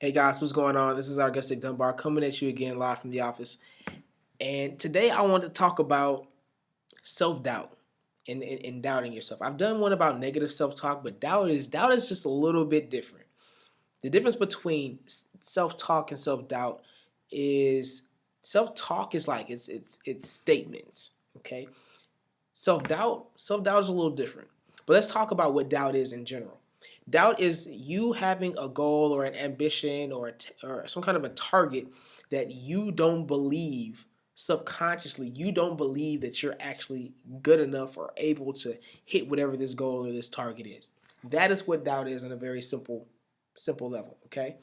Hey guys, what's going on? This is Augustic Dunbar coming at you again live from the office. And today I want to talk about self-doubt and doubting yourself. I've done one about negative self-talk, but doubt is just a little bit different. The difference between self-talk and self-doubt is self-talk is like it's statements, okay? Self-doubt is a little different. But let's talk about what doubt is in general. Doubt is you having a goal or an ambition or some kind of a target that you don't believe subconsciously. You don't believe that you're actually good enough or able to hit whatever this goal or this target is. That is what doubt is on a very simple level, okay?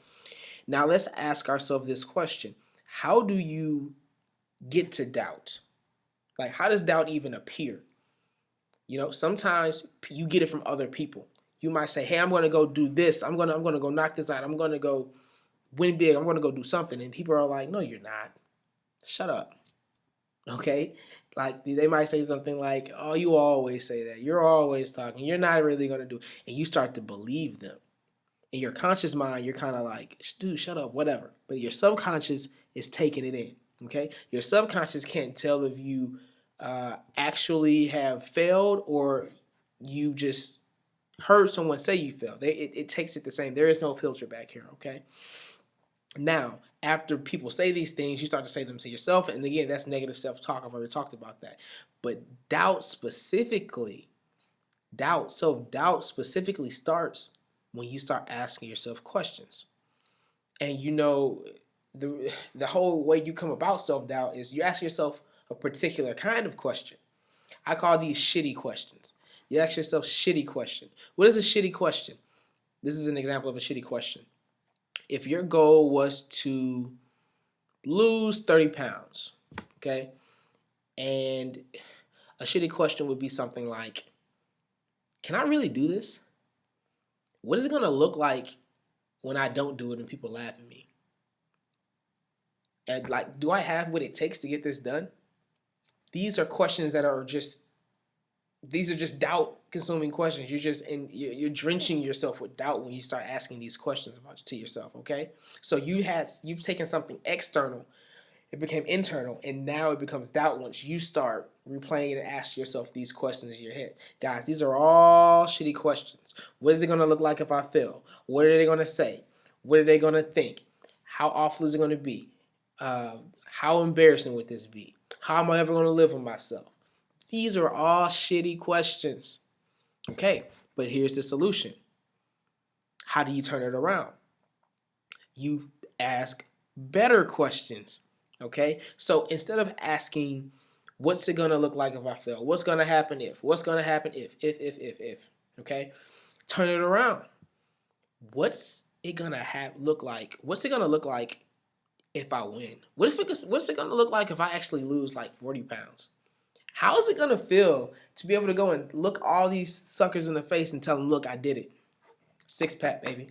Now let's ask ourselves this question. How do you get to doubt? Like how does doubt even appear? Sometimes you get it from other people. You might say, "Hey, I'm going to go do this. I'm going to go knock this out. I'm going to go win big. I'm going to go do something." And people are like, "No, you're not. Shut up." Okay? Like they might say something like, "Oh, you always say that. You're always talking. You're not really going to do." And you start to believe them. In your conscious mind, you're kind of like, "Dude, shut up, whatever." But your subconscious is taking it in. Okay? Your subconscious can't tell if you actually have failed or you just heard someone say you failed. It takes it the same. There is no filter back here, okay? Now, after people say these things, you start to say them to yourself. And again, that's negative self-talk. I've already talked about that. But self-doubt specifically starts when you start asking yourself questions. And the whole way you come about self-doubt is you ask yourself a particular kind of question. I call these shitty questions. You ask yourself shitty question. What is a shitty question? This is an example of a shitty question. If your goal was to lose 30 pounds, okay, and a shitty question would be something like, can I really do this? What is it going to look like when I don't do it and people laugh at me? And like, do I have what it takes to get this done? These are questions that are just these are just doubt consuming questions. You're drenching yourself with doubt when you start asking these questions about to yourself, okay? So you've taken something external, it became internal, and now it becomes doubt once you start replaying and asking yourself these questions in your head. Guys, these are all shitty questions. What is it gonna look like if I fail? What are they gonna say? What are they gonna think? How awful is it gonna be? How embarrassing would this be? How am I ever gonna live with myself? These are all shitty questions. Okay, but here's the solution. How do you turn it around? You ask better questions. Okay, so instead of asking, what's it gonna look like if I fail? What's gonna happen if? What's gonna happen if? Okay, turn it around. What's it gonna look like? What's it gonna look like if I win? What's it gonna look like if I actually lose like 40 pounds? How is it gonna feel to be able to go and look all these suckers in the face and tell them, look, I did it. Six pack, baby.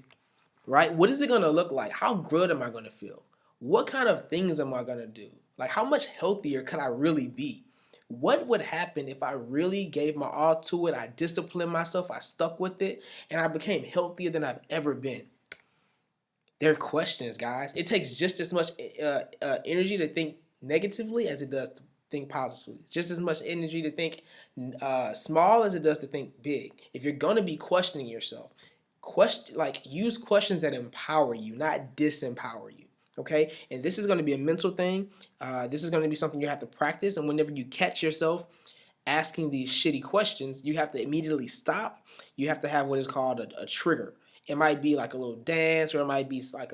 Right? What is it gonna look like? How good am I gonna feel? What kind of things am I gonna do? Like, how much healthier could I really be? What would happen if I really gave my all to it? I disciplined myself, I stuck with it, and I became healthier than I've ever been. They're questions, guys. It takes just as much energy to think negatively as it does to think positively. It's just as much energy to think small as it does to think big. If you're gonna be questioning yourself, use questions that empower you, not disempower you. Okay, and this is going to be a mental thing. This is going to be something you have to practice. And whenever you catch yourself asking these shitty questions, you have to immediately stop. You have to have what is called a trigger. It might be like a little dance, or it might be like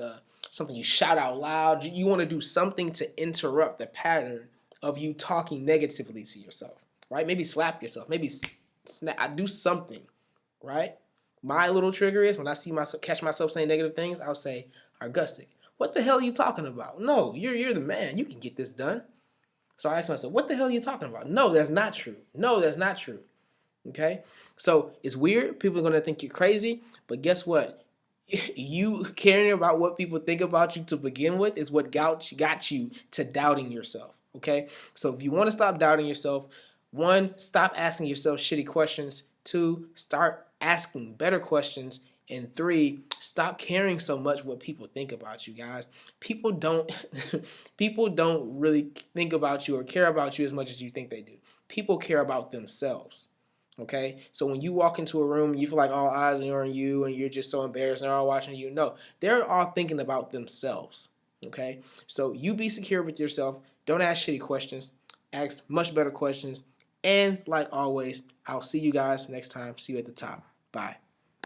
something you shout out loud. You want to do something to interrupt the pattern of you talking negatively to yourself, right? Maybe slap yourself. Maybe I do something, right? My little trigger is when I catch myself saying negative things, I'll say, Argustic, what the hell are you talking about? No, you're the man. You can get this done. So I ask myself, what the hell are you talking about? No, that's not true. No, that's not true. Okay? So it's weird. People are going to think you're crazy. But guess what? You caring about what people think about you to begin with is what got you to doubting yourself. Okay? So if you want to stop doubting yourself, one, stop asking yourself shitty questions. Two, start asking better questions. And 3, stop caring so much what people think about you, guys. People don't people don't really think about you or care about you as much as you think they do. People care about themselves. Okay? So when you walk into a room, you feel like all eyes are on you and you're just so embarrassed and they're all watching you. No, they're all thinking about themselves. Okay? So you be secure with yourself. Don't ask shitty questions. Ask much better questions. And like always, I'll see you guys next time. See you at the top. Bye.